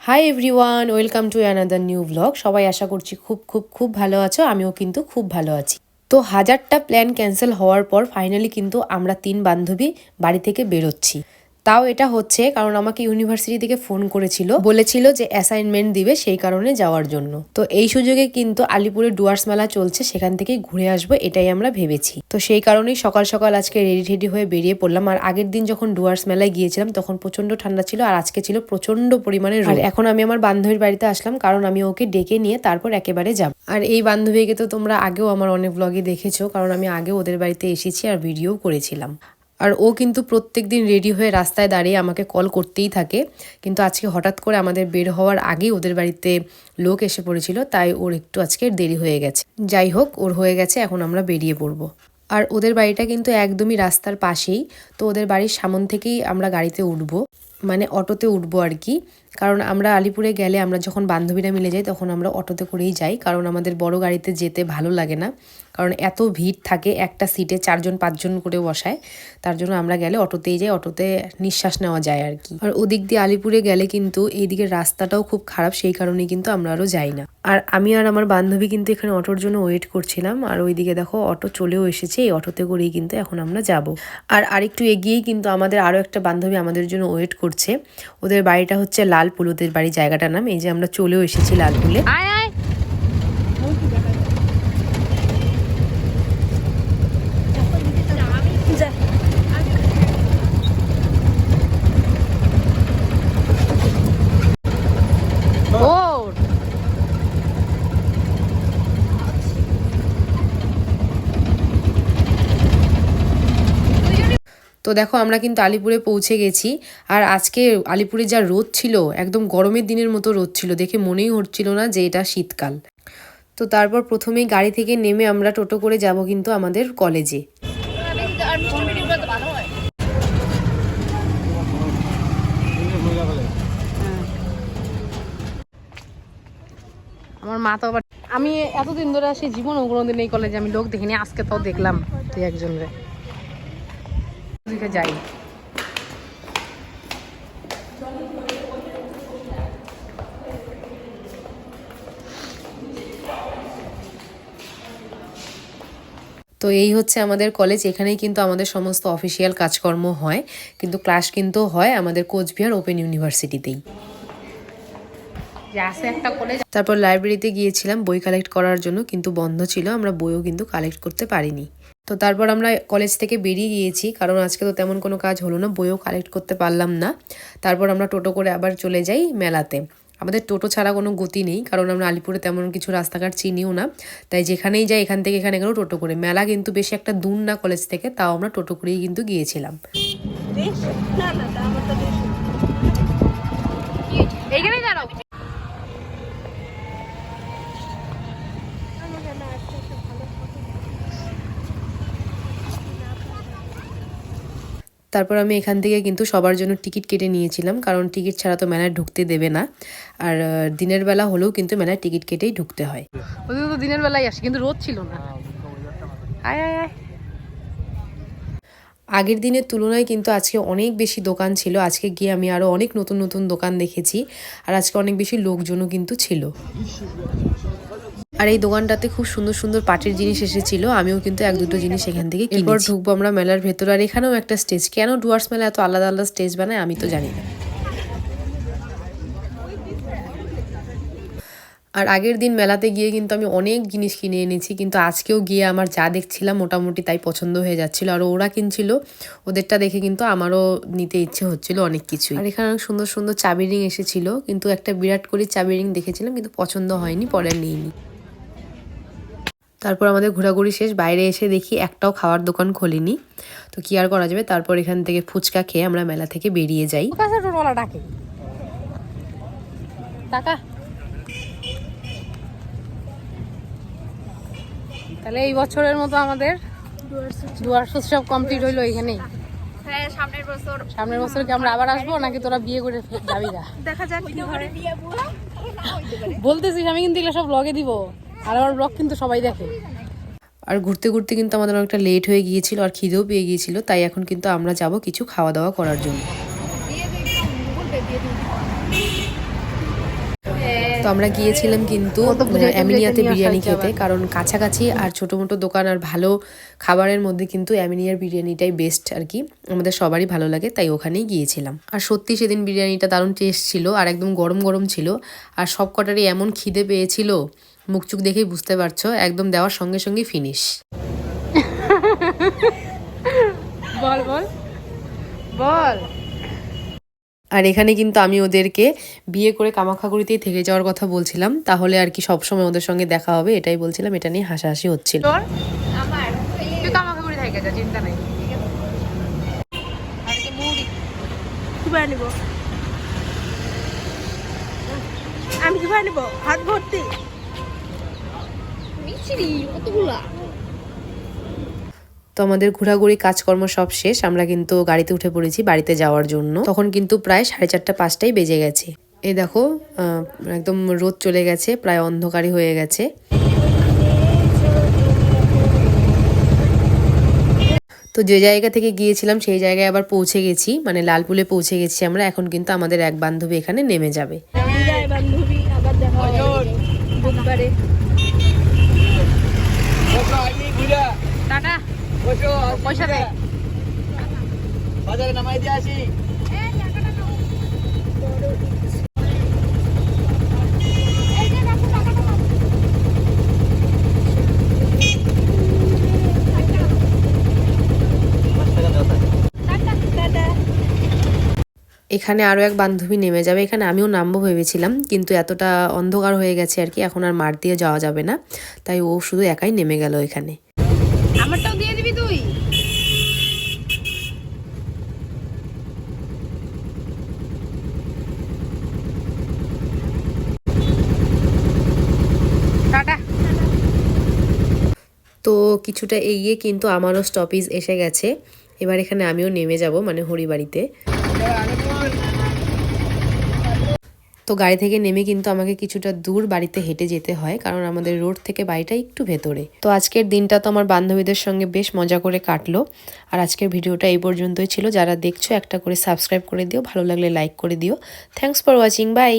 Hi everyone, welcome to another new blog. সবাই আশা করছি খুব খুব খুব ভালো আছো। আমিও কিন্তু খুব ভালো আছি। তো হাজারটা প্ল্যান ক্যান্সেল হওয়ার পর ফাইনালি কিন্তু আমরা 3 বান্ধবী বাড়ি থেকে বেরোচ্ছি। তাও এটা হচ্ছে কারণ আমাকে ইউনিভার্সিটি থেকে ফোন করেছিল, বলেছিল যে অ্যাসাইনমেন্ট দিবে, সেই কারণে যাওয়ার জন্য। তো এই সুযোগে কিন্তু আলিপুরে ডুয়ার্স মেলা চলছে, সেখান থেকেই ঘুরে আসবো এটাই আমরা ভেবেছি। তো সেই কারণেই সকাল সকাল আজকে রেডি হয়ে বেরিয়ে পড়লাম। আর আগের দিন যখন ডুয়ার্স মেলায় গিয়েছিলাম তখন প্রচন্ড ঠান্ডা ছিল, আর আজকে ছিল প্রচন্ড পরিমাণে রোদ। এখন আমি আমার বান্ধবীর বাড়িতে আসলাম কারণ আমি ওকে ডেকে নিয়ে তারপর একেবারে যাব। আর এই বান্ধবীকে তো তোমরা আগেও আমার অনেক ব্লগে দেখেছো, কারণ আমি আগে ওদের বাড়িতে এসেছি আর ভিডিও করেছিলাম। আর ও কিন্তু প্রত্যেক দিন রেডি হয়ে রাস্তায় দাঁড়িয়ে আমাকে কল করতেই থাকে, কিন্তু আজকে হঠাৎ করে আমাদের বের হওয়ার আগেই ওদের বাড়িতে লোক এসে পড়েছিল, তাই ওর একটু আজকে দেরি হয়ে গেছে। যাই হোক, ওর হয়ে গেছে, এখন আমরা বেরিয়ে পড়বো। আর ওদের বাড়িটা কিন্তু একদমই রাস্তার পাশেই, তো ওদের বাড়ির সামন থেকেই আমরা গাড়িতে উঠবো, মানে অটোতে উঠবো আর কি। কারণ আমরা আলিপুরে গেলে আমরা যখন বান্ধবীরা মিলে যাই তখন আমরা অটোতে করেই যাই, কারণ আমাদের বড় গাড়িতে যেতে ভালো লাগে না, কারণ এত ভিড় থাকে, একটা সিটে 4-5 জন করে বসায়। তার জন্য আমরা গেলে অটোতেই যাই, অটোতে নিঃশ্বাস নেওয়া যায় আর কি। আর ওদিক দিয়ে আলিপুরে গেলে কিন্তু এইদিকে রাস্তাটাও খুব খারাপ, সেই কারণেই কিন্তু আমরা আরও যাই না। আর আমি আর আমার বান্ধবী কিন্তু এখানে অটোর জন্য ওয়েট করছিলাম, আর ওইদিকে দেখো অটো চলেও এসেছে, এই অটোতে করেই কিন্তু এখন আমরা যাব। আর আরেকটু এগিয়েই কিন্তু আমাদের আরও একটা বান্ধবী আমাদের জন্য ওয়েট করছে। ওদের বাড়িটা হচ্ছে লালপুল, ওদের বাড়ি জায়গাটার নাম। এই যে আমরা চলেও এসেছি লালপুলে। তো দেখো আমরা কিন্তু আলিপুরে পৌঁছে গেছি। আর আজকে আলিপুরে যা রোদ ছিল, একদম গরমের দিনের মতো রোদ ছিল, দেখে মনেই হচ্ছিল না যে এটা শীতকাল। তো তারপর প্রথমেই গাড়ি থেকে নেমে আমরা টোটো করে যাব কিন্তু আমাদের কলেজে। আমার মা তো আবার, আমি এতদিন ধরে আসি জীবন কোনোদিন এই কলেজে আমি লোক দেখিনি, আজকে তাও দেখলাম তুই একজন রে যাই। তো এই হচ্ছে আমাদের কলেজ, এখানেই কিন্তু আমাদের সমস্ত অফিসিয়াল কাজকর্ম হয়, কিন্তু ক্লাস কিন্তু হয় আমাদের কোচবিহার ওপেন ইউনিভার্সিটিতেই। তারপর লাইব্রেরিতে গিয়েছিলাম বই কালেক্ট করার জন্য, কিন্তু বন্ধ ছিল, আমরা বইও কিন্তু কালেক্ট করতে পারিনি। তো তারপর আমরা কলেজ থেকে বেরিয়ে গিয়েছি, কারণ আজকে তো তেমন কোনো কাজ হলো না, বইও কালেক্ট করতে পারলাম না। তারপর আমরা টোটো করে আবার চলে যাই মেলাতে। আমাদের টোটো ছাড়া কোনো গতি নেই, কারণ আমরা আলিপুরে তেমন কিছু রাস্তাঘাট চিনিও না, তাই যেখানেই যাই এখান থেকে এখানে গেলেও টোটো করে। মেলা কিন্তু বেশি একটা দূর না কলেজ থেকে, তাও আমরা টোটো করেই কিন্তু গিয়েছিলাম। এইখানেই দাঁড়াও। তারপর আমি এখান থেকে কিন্তু সবার জন্য টিকিট কেটে নিয়েছিলাম, কারণ টিকিট ছাড়া তো মেলায় ঢুকতে দেবে না। আর দিনের বেলা হলেও কিন্তু মেলায় টিকিট কেটেই ঢুকতে হয়। ওদিন তো দিনের বেলায় আসি, কিন্তু রোদ ছিল না। আয় আয় আয়। আগের দিনের তুলনায় কিন্তু আজকে অনেক বেশি দোকান ছিল। আজকে গিয়ে আমি আরও অনেক নতুন নতুন দোকান দেখেছি, আর আজকে অনেক বেশি লোকজনও কিন্তু ছিল। আর এই দোকানটাতে খুব সুন্দর সুন্দর পাটের জিনিস এসেছিল, আমিও কিন্তু 1-2 জিনিস এখান থেকে কিনেছি। এরপর ঢুকবো আমরা মেলার ভেতর, আর এখানেও একটা স্টেজ। কেন ডুয়ার্স মেলা এত আলাদা আলাদা স্টেজ বানায় আমি তো জানি না। আর আগের দিন মেলাতে গিয়ে কিন্তু আমি অনেক জিনিস কিনে এনেছি, কিন্তু আজকেও গিয়ে আমার যা দেখছিলাম মোটামুটি তাই পছন্দ হয়ে যাচ্ছিল। আর ওরা কিনছিল, ওদেরটা দেখে কিন্তু আমারও নিতে ইচ্ছে হচ্ছিল অনেক কিছুই। আর এখানে অনেক সুন্দর সুন্দর চাবি রিং এসেছিল, কিন্তু একটা বিরাট কোহলির চাবি রিং দেখেছিলাম, কিন্তু পছন্দ হয়নি, পরে নিইনি। তারপর আমাদের ঘোরাঘুরি শেষ, বাইরে এসে দেখি একটাও খাওয়ার দোকান খোলেনি, তো কি আর করা যাবে। তারপর এখান থেকে ফুচকা খেয়ে আমরা মেলা থেকে বেরিয়ে যাই। তাহলে এই বছরের মতো আমাদের ডুয়ার্স উৎসব কমপ্লিট হইলো এখানেই। হ্যাঁ, সামনের বছর কি আমরা আবার আসবো, নাকি তোরা বিয়ে করে যাবি না? দেখা যাক কি হয়। বলতেছিস, আমি কিন্তু এগুলো সব ব্লগে দিব, আর আমার ব্লগ কিন্তু সবাই দেখে। আর ঘুরতে ঘুরতে কিন্তু আমাদের অনেকটা লেট হয়ে গিয়েছিল, আর খিদেও পেয়ে গিয়েছিল, তাই এখন কিন্তু আমরা যাব কিছু খাওয়া দাওয়া করার জন্য। তো আমরা গিয়েছিলাম কিন্তু ও তো বুঝাইতে অ্যামিনিয়াতে নিয়ে বিরিয়ানি আসা খেতে, হচ্ছে কারণ কাছাকাছি আর ছোটো মোটো দোকান আর ভালো খাবারের মধ্যে কিন্তু অ্যামিনিয়ার বিরিয়ানিটাই বেস্ট আর কি, আমাদের সবারই ভালো লাগে, তাই ওখানেই গিয়েছিলাম। আর সত্যি সেদিন বিরিয়ানিটা দারুণ টেস্ট ছিল আর একদম গরম গরম ছিল, আর সব কটারই এমন খিদে পেয়েছিল, মুখচুক দেখেই বুঝতে পারছো, একদম দেওয়ার সঙ্গে সঙ্গে ফিনিশ। বল বল বল। আর এখানে কিন্তু আমি ওদেরকে বিয়ে করে কামাখ্যাগুড়িতেই থেকে যাওয়ার কথা বলছিলাম, তাহলে আর কি সবসময় ওদের সঙ্গে দেখা হবে এটাই বলছিলাম, এটা নিয়ে হাসাহাসি হচ্ছিল। তোর আমার তুই কামাখ্যাগুড়ি থেকে যা, চিন্তা নেই। আর কি মুড়ি কি বানিয়ে নিব? আমি কি বানিয়ে নিব? হাত ভর্তি মিষ্টি কতগুলা। তো আমাদের ঘোরাঘুরি কাজকর্ম সব শেষ, আমরা কিন্তু গাড়িতে উঠে পড়েছি বাড়িতে যাওয়ার জন্য। তখন কিন্তু প্রায় 4:30-5টাই বেজে গেছে। এই দেখো একদম রোদ চলে গেছে, প্রায় অন্ধকারই হয়ে গেছে। তো যে জায়গা থেকে গিয়েছিলাম সেই জায়গায় আবার পৌঁছে গেছি, মানে লালপুলে পৌঁছে গেছি আমরা। এখন কিন্তু আমাদের এক বান্ধবী এখানে নেমে যাবে। বিদায় বান্ধবী, আবার দেখা হবে বুধবারে। টাটা, পয়সা দে। বাজারে নামাই দিয়ে আসি। এখানে আরও এক বান্ধবী নেমে যাবে, এখানে আমিও নামবো ভেবেছিলাম, কিন্তু এতটা অন্ধকার হয়ে গেছে আর কি, এখন আর মাঠ দিয়ে যাওয়া যাবে না, তাই ও শুধু একাই নেমে গেল এখানে। আমারটাও দিয়ে দিবি তুই। টাটা। তো কিছুটা এগিয়ে কিন্তু আমারও স্টপেজ এসে গেছে, এবার এখানে আমিও নেমে যাব, মানে হরিবাড়িতে। তো গাড়ি থেকে নেমে কিন্তু আমাকে কিছুটা দূর বাড়িতে হেঁটে যেতে হয়, কারণ আমাদের রোড থেকে বাড়িটা একটু ভেতরে। তো আজকের দিনটা তো আমার বান্ধবীদের সঙ্গে বেশ মজা করে কাটলো। আর আজকের ভিডিওটা এই পর্যন্তই ছিল, যারা দেখছো একটা করে সাবস্ক্রাইব করে দিও, ভালো লাগলে লাইক করে দিও। Thanks for watching, by.